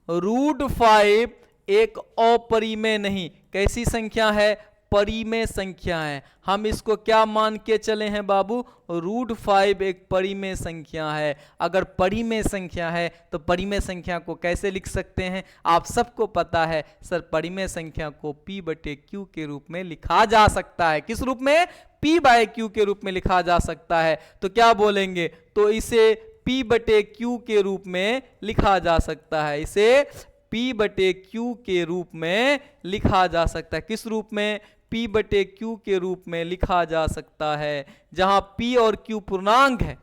√5 एक अपरिमेय नहीं, कैसी संख्या है? परिमेय संख्या है। हम इसको क्या मान के चले हैं बाबू, √5 एक परिमेय संख्या है। अगर परिमेय संख्या है तो परिमेय संख्या को कैसे लिख सकते हैं, आप सबको पता है सर, परिमेय संख्या को P/Q के रूप में लिखा जा सकता है। किस रूप में, P/Q के रूप में लिखा जा सकता है। तो क्या बोलेंगे, तो इसे P/Q के रूप में लिखा जा सकता है, इसे P/Q के रूप में लिखा जा सकता है। किस रूप में, P/Q के रूप में लिखा जा सकता है, जहां P और Q पूर्णांक है।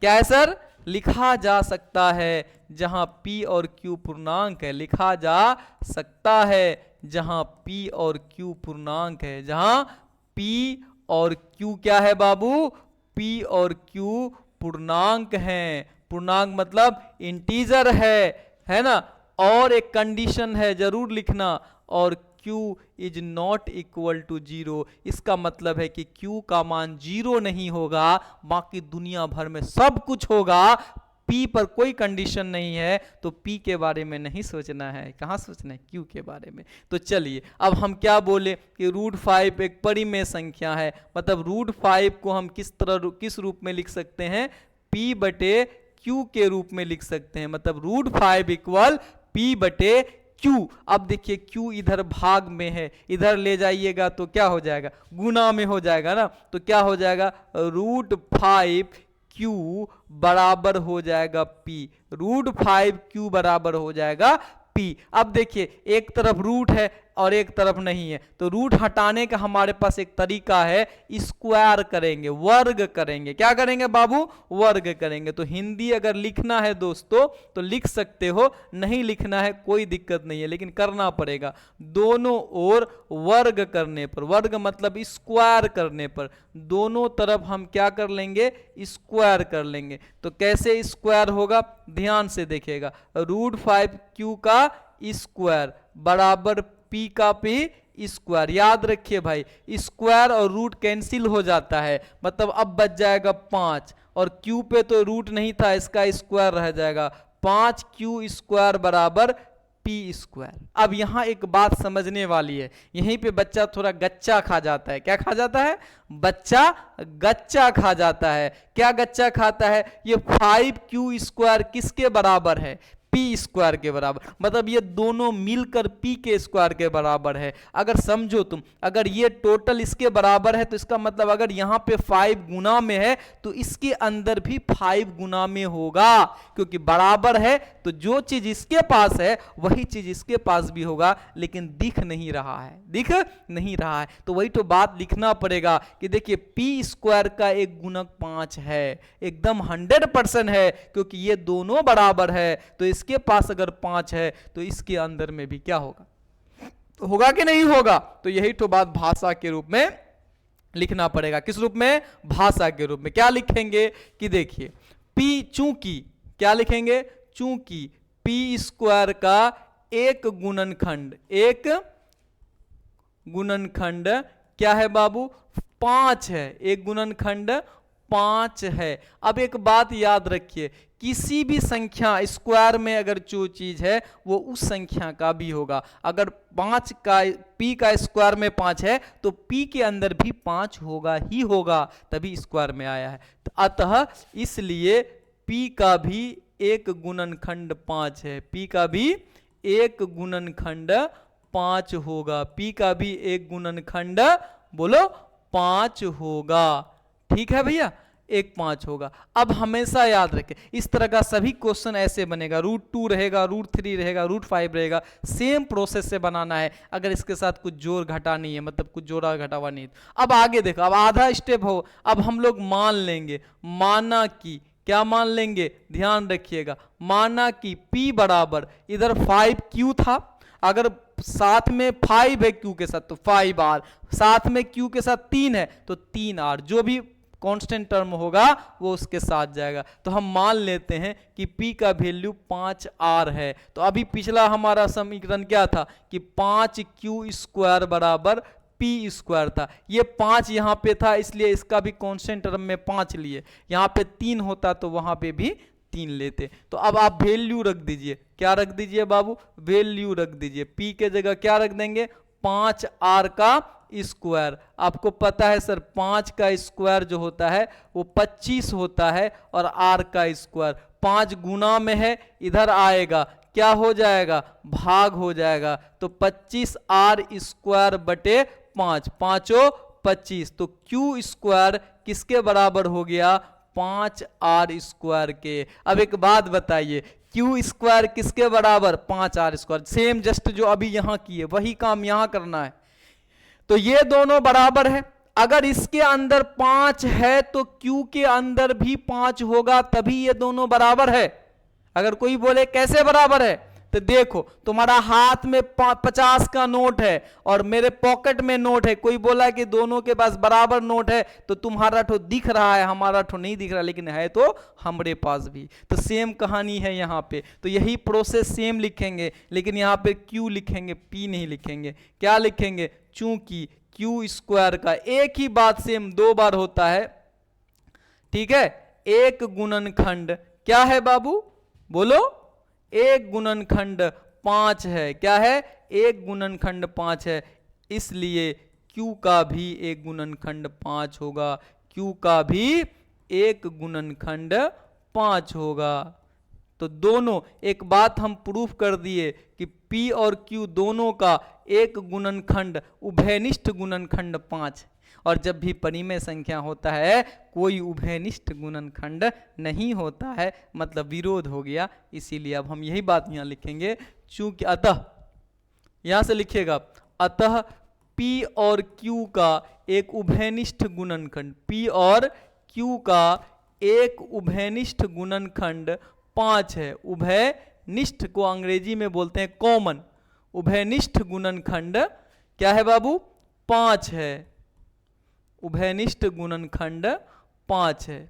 क्या है सर, लिखा जा सकता है जहां P और Q पूर्णांक है, लिखा जा सकता है जहां P और Q पूर्णांक है, जहां P और Q क्या है बाबू, P और Q पूर्णांक हैं। पूर्णांक मतलब इंटीजर है ना। और एक कंडीशन है, जरूर लिखना, और Q is not equal to 0। इसका मतलब है कि Q का मान 0 नहीं होगा, बाकी दुनिया भर में सब कुछ होगा, P पर कोई कंडीशन नहीं है। तो P के बारे में नहीं सोचना है, कहाँ सोचना है, Q के बारे में। तो चलिए अब हम क्या बोले कि √5 एक परिमेय संख्या है, मतलब √5 को हम किस रूप में लिख सकते हैं, P/Q के रूप में लिख सकते हैं। मतलब √5 इक्वल P/Q। अब देखिए Q इधर भाग में है, इधर ले जाइएगा तो क्या हो जाएगा, गुना में हो जाएगा ना। तो क्या हो जाएगा, √5Q बराबर हो जाएगा P, √5Q बराबर हो जाएगा P। अब देखिए एक तरफ रूट है और एक तरफ नहीं है, तो रूट हटाने का हमारे पास एक तरीका है, स्क्वायर करेंगे, वर्ग करेंगे। क्या करेंगे बाबू, वर्ग करेंगे। तो हिंदी अगर लिखना है दोस्तों तो लिख सकते हो, नहीं लिखना है कोई दिक्कत नहीं है, लेकिन करना पड़ेगा। दोनों ओर वर्ग करने पर, वर्ग मतलब स्क्वायर करने पर, दोनों तरफ हम क्या कर लेंगे, स्क्वायर कर लेंगे। तो कैसे स्क्वायर होगा, ध्यान से देखिएगा, √5Q का स्क्वायर बराबर P का P स्क्वायर। याद रखिए भाई, स्क्वायर और रूट कैंसिल हो जाता है, मतलब अब बच जाएगा 5, और Q पे तो रूट नहीं था, इसका स्क्वायर रह जाएगा, 5Q स्क्वायर बराबर P स्क्वायर। अब यहां एक बात समझने वाली है, यहीं पे बच्चा थोड़ा गच्चा खा जाता है। क्या खा जाता है, बच्चा गच्चा खा जाता है। क्या गच्चा खाता है, ये 5Q स्क्वायर किसके बराबर है, P स्क्वायर के बराबर, मतलब ये दोनों मिलकर P के स्क्वायर के बराबर है। अगर समझो तुम, अगर ये टोटल इसके बराबर है तो इसका मतलब अगर यहाँ पे 5 गुना में है तो इसके अंदर भी 5 गुना में होगा, क्योंकि बराबर है तो जो चीज इसके पास है वही चीज इसके पास भी होगा, लेकिन दिख नहीं रहा है, दिख नहीं रहा है। तो वही तो बात लिखना पड़ेगा कि देखिए P स्क्वायर का एक गुणक 5 है, एकदम 100% है, क्योंकि ये दोनों बराबर है। तो इसके पास अगर 5 है तो इसके अंदर में भी क्या होगा, होगा कि नहीं होगा। तो यही तो बात भाषा के रूप में लिखना पड़ेगा। किस रूप में, भाषा के रूप में। क्या लिखेंगे कि देखिए P, चूंकि क्या लिखेंगे, चूंकि P स्क्वायर का एक गुणनखंड, एक गुणनखंड क्या है बाबू, 5 है, एक गुणनखंड 5 है। अब एक बात याद रखिए, किसी भी संख्या स्क्वायर में अगर जो चीज है वो उस संख्या का भी होगा। अगर 5 का P का स्क्वायर में 5 है तो P के अंदर भी 5 होगा ही होगा, तभी स्क्वायर में आया है। तो अतः इसलिए P का भी एक गुणनखंड 5 है, P का भी एक गुणनखंड 5 होगा, P का भी एक गुणनखंड बोलो 5 होगा। ठीक है भैया, एक 5 होगा। अब हमेशा याद रखें, इस तरह का सभी क्वेश्चन ऐसे बनेगा, √2 रहेगा, √3 रहेगा, √5 रहेगा, सेम प्रोसेस से बनाना है। अगर इसके साथ कुछ जोड़ घटा नहीं है, मतलब कुछ जोड़ा घटावा नहीं। अब आगे देखो, अब आधा स्टेप हो, अब हम लोग मान लेंगे, माना कि क्या मान लेंगे, ध्यान रखिएगा, माना कि P बराबर इधर 5Q था, अगर साथ में 5 है Q के साथ तो 5R, साथ में Q के साथ 3 है तो 3R, जो भी कांस्टेंट टर्म होगा वो उसके साथ जाएगा। तो हम मान लेते हैं कि P का वैल्यू 5R है। तो अभी पिछला हमारा समीकरण क्या था कि 5Q स्क्वायर बराबर P स्क्वायर था। ये 5 यहाँ पे था, इसलिए इसका भी कांस्टेंट टर्म में 5 लिए, यहाँ पे 3 होता तो वहां पे भी 3 लेते। तो अब आप वैल्यू रख दीजिए, क्या रख दीजिए बाबू, वैल्यू रख दीजिए। P के जगह क्या रख देंगे, 5R का स्क्वायर। आपको पता है सर 5 का स्क्वायर जो होता है वो 25 होता है, और r का स्क्वायर 5 गुना में है, इधर आएगा क्या हो जाएगा, भाग हो जाएगा। तो 25r स्क्वायर बटे 5, पांचों 25, तो क्यू स्क्वायर किसके बराबर हो गया, 5r स्क्वायर के। अब एक बात बताइए, क्यू स्क्वायर किसके बराबर, 5r स्क्वायर। सेम जस्ट जो अभी यहां किए वही काम यहां करना है। तो ये दोनों बराबर है, अगर इसके अंदर 5 है तो क्यू के अंदर भी 5 होगा, तभी ये दोनों बराबर है। अगर कोई बोले कैसे बराबर है, तो देखो तुम्हारा हाथ में 50 का नोट है और मेरे पॉकेट में नोट है, कोई बोला कि दोनों के पास बराबर नोट है, तो तुम्हारा ठो दिख रहा है, हमारा ठो नहीं दिख रहा, लेकिन है तो हमारे पास भी। तो सेम कहानी है यहाँ पे, तो यही प्रोसेस सेम लिखेंगे, लेकिन यहाँ पे क्यू लिखेंगे, पी नहीं लिखेंगे। क्या लिखेंगे, चूंकि क्यू स्क्वायर का एक ही बात सेम 2 बार होता है, ठीक है। एक गुणनखंड क्या है बाबू, बोलो, एक गुणनखंड 5 है। क्या है, एक गुणनखंड 5 है, इसलिए Q का भी एक गुणनखंड 5 होगा, Q का भी एक गुणनखंड 5 होगा। तो दोनों, एक बात हम प्रूफ कर दिए कि P और Q दोनों का एक गुणनखंड उभयनिष्ठ गुणनखंड 5, और जब भी परिमेय संख्या होता है कोई उभयनिष्ठ गुणनखंड नहीं होता है, मतलब विरोध हो गया। इसीलिए अब हम यही बात यहाँ लिखेंगे, चूंकि अतः, यहां से लिखिएगा, अतः P और Q का एक उभयनिष्ठ गुणनखंड, P और Q का एक उभयनिष्ठ गुणनखंड 5 है। उभयनिष्ठ को अंग्रेजी में बोलते हैं कॉमन, उभयनिष्ठ गुणनखंड क्या है बाबू, 5 है। उभयनिष्ठ गुणनखंड 5 है।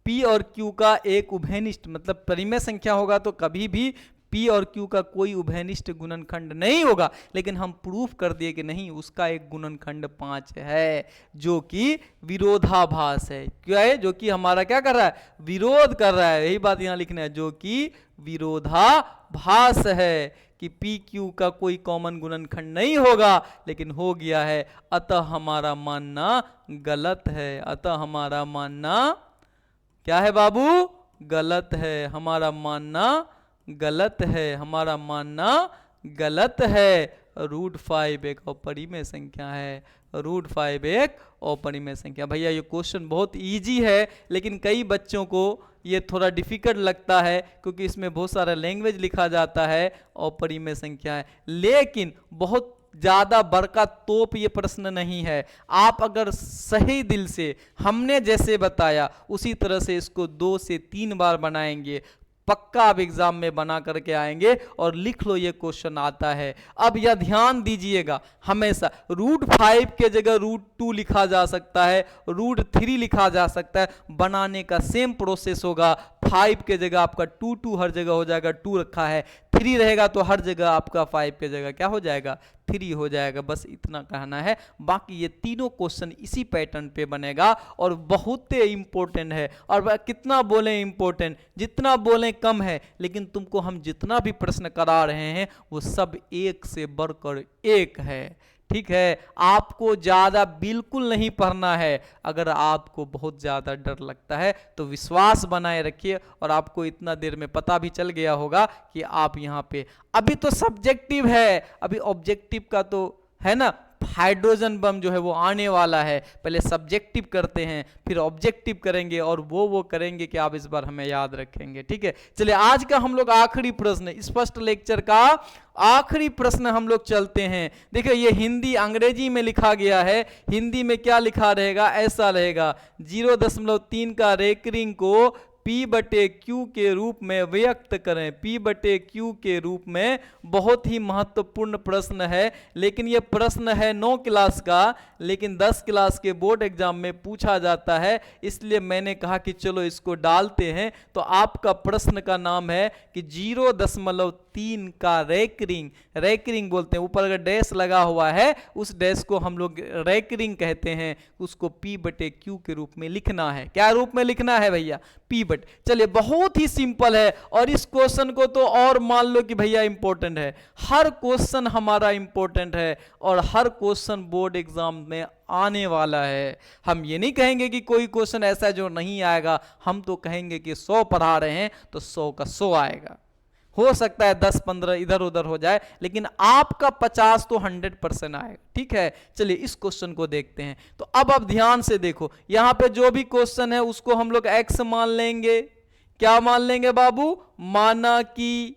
P और Q का एक उभयनिष्ठ, मतलब परिमेय संख्या होगा तो कभी भी P और Q का कोई उभयनिष्ठ गुणनखंड नहीं होगा, लेकिन हम प्रूफ कर दिए कि नहीं, उसका एक गुणनखंड 5 है, जो कि विरोधाभास है। क्या है, जो कि हमारा क्या कर रहा है, विरोध कर रहा है। यही बात यहाँ लिखना है, जो कि विरोधाभास है, कि P Q का कोई कॉमन गुणनखंड नहीं होगा, लेकिन हो गया है। अतः हमारा मानना गलत है, अतः हमारा मानना क्या है बाबू, गलत है। हमारा मानना गलत है, हमारा मानना गलत है। √5 एक अपरिमेय संख्या है, √5 एक अपरिमेय संख्या। भैया ये क्वेश्चन बहुत इजी है, लेकिन कई बच्चों को ये थोड़ा डिफिकल्ट लगता है, क्योंकि इसमें बहुत सारा लैंग्वेज लिखा जाता है, अपरिमेय संख्या है। लेकिन बहुत ज़्यादा बड़का तोप ये प्रश्न नहीं है। आप अगर सही दिल से हमने जैसे बताया उसी तरह से इसको 2 से 3 बार बनाएंगे, पक्का आप एग्जाम में बना करके आएंगे। और लिख लो, ये क्वेश्चन आता है। अब यह ध्यान दीजिएगा, हमेशा √5 के जगह √2 लिखा जा सकता है, √3 लिखा जा सकता है, बनाने का सेम प्रोसेस होगा। 5 के जगह आपका 2 हर जगह हो जाएगा, 2 रखा है, 3 रहेगा तो हर जगह आपका 5 के जगह क्या हो जाएगा, 3 हो जाएगा। बस इतना कहना है। बाकी ये तीनों क्वेश्चन इसी पैटर्न पे बनेगा और बहुत इंपॉर्टेंट है। और कितना बोले इंपॉर्टेंट, जितना बोले कम है, लेकिन तुमको हम जितना भी प्रश्न करा रहे हैं वो सब एक से बढ़कर एक है। ठीक है, आपको ज़्यादा बिल्कुल नहीं पढ़ना है। अगर आपको बहुत ज़्यादा डर लगता है तो विश्वास बनाए रखिए, और आपको इतना देर में पता भी चल गया होगा कि आप यहाँ पे, अभी तो सब्जेक्टिव है, अभी ऑब्जेक्टिव का तो है ना, हाइड्रोजन बम जो है वो आने वाला है। पहले सब्जेक्टिव करते हैं, फिर ऑब्जेक्टिव करेंगे, और वो करेंगे कि आप इस बार हमें याद रखेंगे। ठीक है, चलिए आज का हम लोग आखिरी प्रश्न, इस फर्स्ट लेक्चर का आखिरी प्रश्न हम लोग चलते हैं। देखिए ये हिंदी अंग्रेजी में लिखा गया है, हिंदी में क्या लिखा रहेगा, ऐसा रहेगा 0.3 का रेकरिंग को P/Q के रूप में व्यक्त करें। P/Q के रूप में बहुत ही महत्वपूर्ण प्रश्न है, लेकिन यह प्रश्न है 9 क्लास का, लेकिन 10 क्लास के बोर्ड एग्जाम में पूछा जाता है, इसलिए मैंने कहा कि चलो इसको डालते हैं। तो आपका प्रश्न का नाम है कि 0.3 का रेकरिंग, रेकरिंग बोलते हैं, ऊपर अगर डैश लगा हुआ है उस डैश को हम लोग रेकरिंग कहते हैं, उसको P/Q के रूप में लिखना है। क्या रूप में लिखना है भैया, P/Q बटे, चलिए बहुत ही सिंपल है। और इस क्वेश्चन को तो और मान लो कि भैया इंपॉर्टेंट है, हर क्वेश्चन हमारा इंपॉर्टेंट है और हर क्वेश्चन बोर्ड एग्जाम में आने वाला है। हम ये नहीं कहेंगे कि कोई क्वेश्चन ऐसा है जो नहीं आएगा, हम तो कहेंगे कि 100 पढ़ा रहे हैं तो 100 का 100 आएगा। हो सकता है 10-15 इधर उधर हो जाए, लेकिन आपका 50 तो 100% आएगा। ठीक है, चलिए इस क्वेश्चन को देखते हैं। तो अब आप ध्यान से देखो, यहां पे जो भी क्वेश्चन है उसको हम लोग x मान लेंगे। क्या मान लेंगे बाबू? माना कि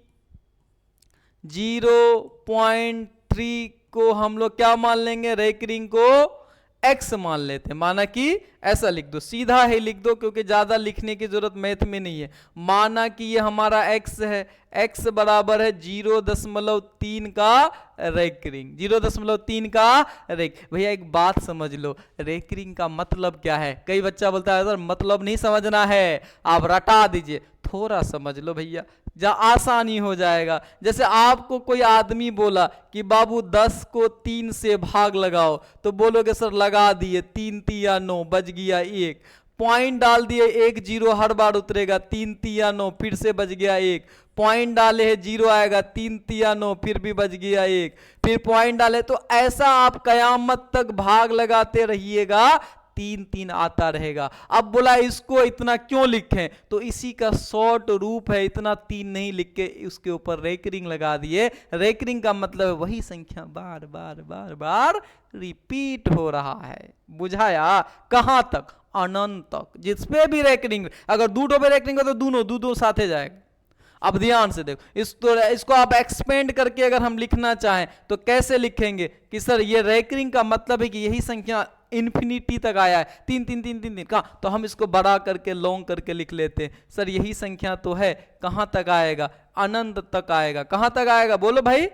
0.3 को हम लोग क्या मान लेंगे? रेकरिंग को x मान लेते हैं। माना कि ऐसा लिख दो, सीधा ही लिख दो, क्योंकि ज्यादा लिखने की जरूरत मैथ में नहीं है। माना कि ये हमारा x है, x बराबर है 0.3 का रेकरिंग, 0.3 का रेक। भैया एक बात समझ लो, रेकरिंग का मतलब क्या है? कई बच्चा बोलता है सर मतलब नहीं समझना है, आप रटा दीजिए। थोड़ा समझ लो भैया, जा आसानी हो जाएगा। जैसे आपको कोई आदमी बोला कि बाबू 10 को 3 से भाग लगाओ, तो बोलोगे सर लगा दिए, 3 तिया 9, बच गया 1। पॉइंट डाल दिए, 1 0 हर बार उतरेगा, 3 तिया 9, फिर से बच गया 1। पॉइंट डाले है 0 आएगा, 3 तिया 9, फिर भी बच गया 1। फिर पॉइंट डाले, तो ऐसा आप कयामत तक भाग लगाते रहिएगा, 3 आता रहेगा। अब बोला इसको इतना क्यों लिखें, तो इसी का शॉर्ट रूप है, इतना 3 नहीं लिख के उसके ऊपर रेकरिंग लगा दिए। रेकरिंग का मतलब है वही संख्या बार बार बार बार रिपीट हो रहा है। बुझाया? कहां तक? अनंत तक। जिस पे भी रेकरिंग, अगर दूटों पे रेकरिंग हो तो दोनों साथे जाएगा। अब ध्यान से देखो, इसको आप एक्सपेंड करके अगर हम लिखना चाहें तो कैसे लिखेंगे कि सर ये रेकरिंग का मतलब है कि यही संख्या इन्फिनिटी तक आया है, 3 3 3 3 3 कहाँ, तो हम इसको बड़ा करके लॉन्ग करके लिख लेते हैं। सर यही संख्या तो है, कहां तक आएगा? अनंत तक आएगा। कहां तक आएगा बोलो भाई?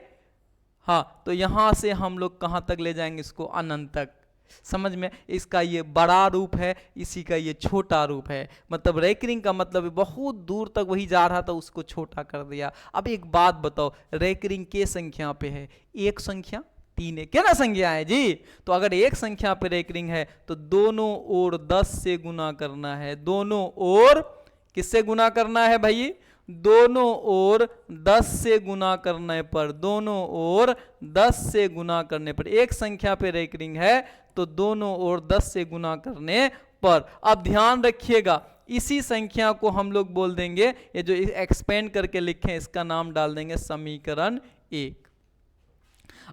हाँ, तो यहां से हम लोग कहां तक ले जाएंगे इसको? अनंत तक। समझ में? इसका ये बड़ा रूप है, इसी का ये छोटा रूप है। मतलब रेकरिंग का मतलब बहुत दूर तक वही जा रहा था, उसको छोटा कर दिया। अब एक बात बताओ, रेकरिंग के संख्या पे है? एक संख्या, 3 है, क्या ना संख्या है जी? तो अगर एक संख्या पे रेकरिंग है तो दोनों ओर 10 से गुना करना है। दोनों ओर किससे गुना करना है भाई? दोनों ओर 10 से गुना करने पर, दोनों ओर 10 से गुना करने पर, एक संख्या पे रेकरिंग है तो दोनों ओर 10 से गुना करने पर। अब ध्यान रखिएगा, इसी संख्या को हम लोग बोल देंगे, ये जो एक्सपेंड करके लिखे इसका नाम डाल देंगे समीकरण 1।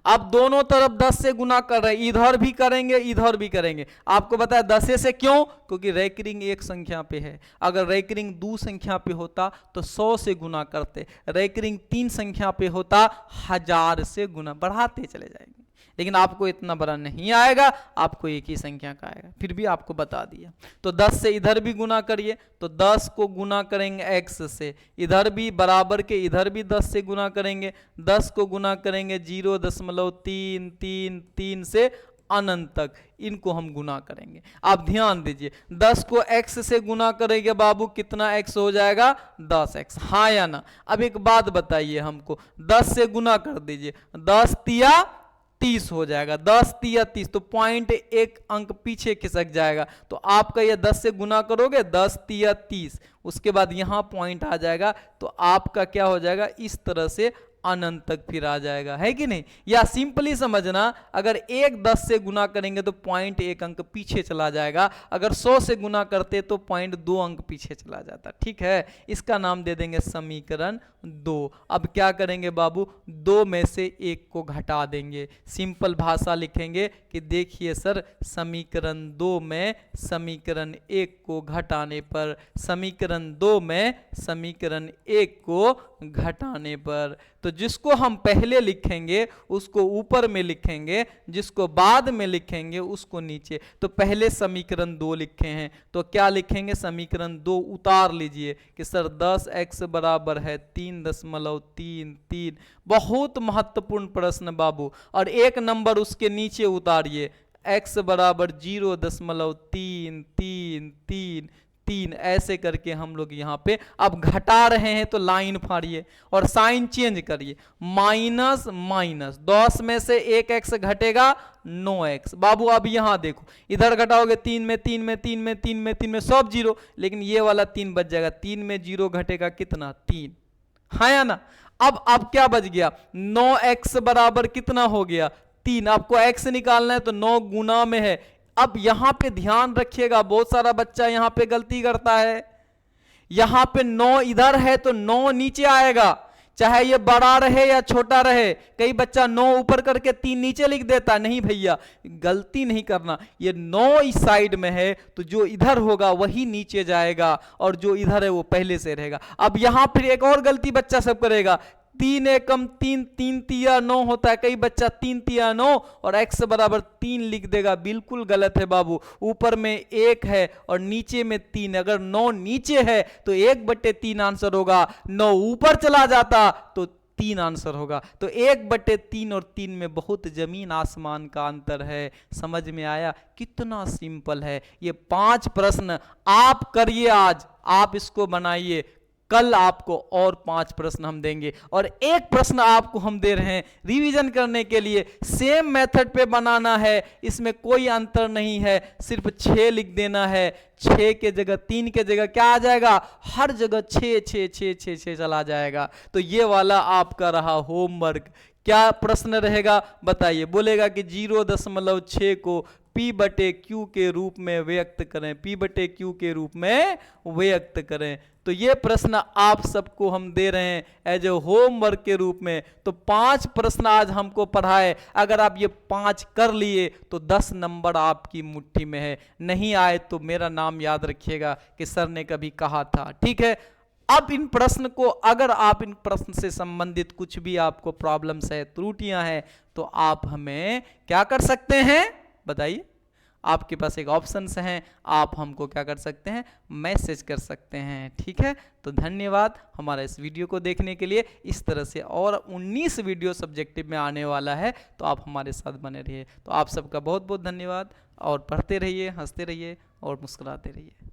अब दोनों तरफ 10 से गुना कर रहे हैं, इधर भी करेंगे इधर भी करेंगे। आपको बताया 10 से क्यों? क्योंकि रेकरिंग एक संख्या पे है। अगर रेकरिंग 2 संख्या पे होता तो 100 से गुना करते, रेकरिंग 3 संख्या पे होता 1000 से गुना, बढ़ाते चले जाएंगे। लेकिन आपको इतना बड़ा नहीं आएगा, आपको एक ही संख्या का आएगा। फिर भी आपको बता दिया। तो 10 से इधर भी गुना करिए, तो 10 को गुना करेंगे x से, इधर भी बराबर के इधर भी 10 से गुना करेंगे, 10 को गुना करेंगे 0.333 से अनंत तक, इनको हम गुना करेंगे। आप ध्यान दीजिए, 10 को x से गुना करेंगे बाबू, कितना x हो जाएगा? 10x। हाँ या ना? अब एक बात बताइए हमको, 10 से गुना कर दीजिए, 10 तिया 30 हो जाएगा, 10 तिया 30, तो पॉइंट एक अंक पीछे खिसक जाएगा। तो आपका ये 10 से गुना करोगे, 10 तिया 30, उसके बाद यहां पॉइंट आ जाएगा, तो आपका क्या हो जाएगा? इस तरह से अनंत तक फिर आ जाएगा, है कि नहीं? या सिंपली समझना, अगर एक 10 से गुना करेंगे तो पॉइंट एक अंक पीछे चला जाएगा, अगर 100 से गुना करते तो पॉइंट 2 अंक पीछे चला जाता। ठीक है, इसका नाम दे देंगे समीकरण 2। अब क्या करेंगे बाबू? 2 में से 1 को घटा देंगे। सिंपल भाषा लिखेंगे कि देखिए सर, समीकरण 2 में समीकरण 1 को घटाने पर, समीकरण 2 में समीकरण 1 को घटाने पर, तो जिसको हम पहले लिखेंगे उसको ऊपर में लिखेंगे, जिसको बाद में लिखेंगे उसको नीचे। तो पहले समीकरण 2 लिखे हैं, तो क्या लिखेंगे? समीकरण 2 उतार लीजिए कि सर 10x बराबर है 3.33। बहुत महत्वपूर्ण प्रश्न बाबू, और एक नंबर उसके नीचे उतारिए, x बराबर 0.333 3, ऐसे करके हम लोग यहाँ पे अब घटा रहे हैं तो लाइन फाड़िए और साइन चेंज करिए, माइनस माइनस 10 में से 1 एक्स घटेगा 9 एक्स। बाबू अब यहां देखो, इधर घटाओगे 3 में 3 में 3 में 3 में 3 में सब जीरो, लेकिन ये वाला 3 बच जाएगा, 3 में जीरो घटेगा कितना 3, हाँ या ना। अब क्या बच गया, 9x बराबर कितना हो गया 3। आपको x निकालना है तो 9 गुना में है। अब यहां पे ध्यान रखिएगा, बहुत सारा बच्चा यहां पे गलती करता है, यहां पे 9 इधर है तो 9 नीचे आएगा, चाहे ये बड़ा रहे या छोटा रहे। कई बच्चा 9 ऊपर करके 3 नीचे लिख देता, नहीं भैया गलती नहीं करना, ये 9 इस साइड में है तो जो इधर होगा वही नीचे जाएगा और जो इधर है वो पहले से रहेगा। अब यहां फिर एक और गलती बच्चा सब करेगा, 3 एकम 3, 3 तिया 9 होता है, कई बच्चा 3 तिया 9 और x बराबर 3 लिख देगा, बिल्कुल गलत है बाबू। ऊपर में 1 है और नीचे में 3, अगर 9 नीचे है तो 1/3 आंसर होगा, 9 ऊपर चला जाता तो 3 आंसर होगा। तो 1/3 और 3 में बहुत जमीन आसमान का अंतर है। समझ में आया, कितना सिंपल है ये 5 प्रश्न। आप करिए, आज आप इसको बनाइए, कल आपको और 5 प्रश्न हम देंगे और एक प्रश्न आपको हम दे रहे हैं रिवीजन करने के लिए। सेम मेथड पे बनाना है, इसमें कोई अंतर नहीं है, सिर्फ 6 लिख देना है। 6 के जगह 3 के जगह क्या आ जाएगा, हर जगह 6 6 6 6 6 चला जाएगा। तो ये वाला आपका रहा होमवर्क। क्या प्रश्न रहेगा बताइए, बोलेगा कि 0.6 को P/Q के रूप में व्यक्त करें, P/Q के रूप में व्यक्त करें। तो ये प्रश्न आप सबको हम दे रहे हैं एज ए होमवर्क के रूप में। तो 5 प्रश्न आज हमको पढ़ाए, अगर आप ये 5 कर लिए तो 10 नंबर आपकी मुट्ठी में है। नहीं आए तो मेरा नाम याद रखिएगा कि सर ने कभी कहा था, ठीक है। अब इन प्रश्न को, अगर आप इन प्रश्न से संबंधित कुछ भी आपको प्रॉब्लम्स है, त्रुटियां हैं, तो आप हमें क्या कर सकते हैं बताइए। आपके पास एक ऑप्शंस हैं, आप हमको क्या कर सकते हैं, मैसेज कर सकते हैं, ठीक है। तो धन्यवाद हमारा इस वीडियो को देखने के लिए। इस तरह से और 19 वीडियो सब्जेक्टिव में आने वाला है, तो आप हमारे साथ बने रहिए। तो आप सबका बहुत बहुत धन्यवाद और पढ़ते रहिए, हंसते रहिए और मुस्कुराते रहिए।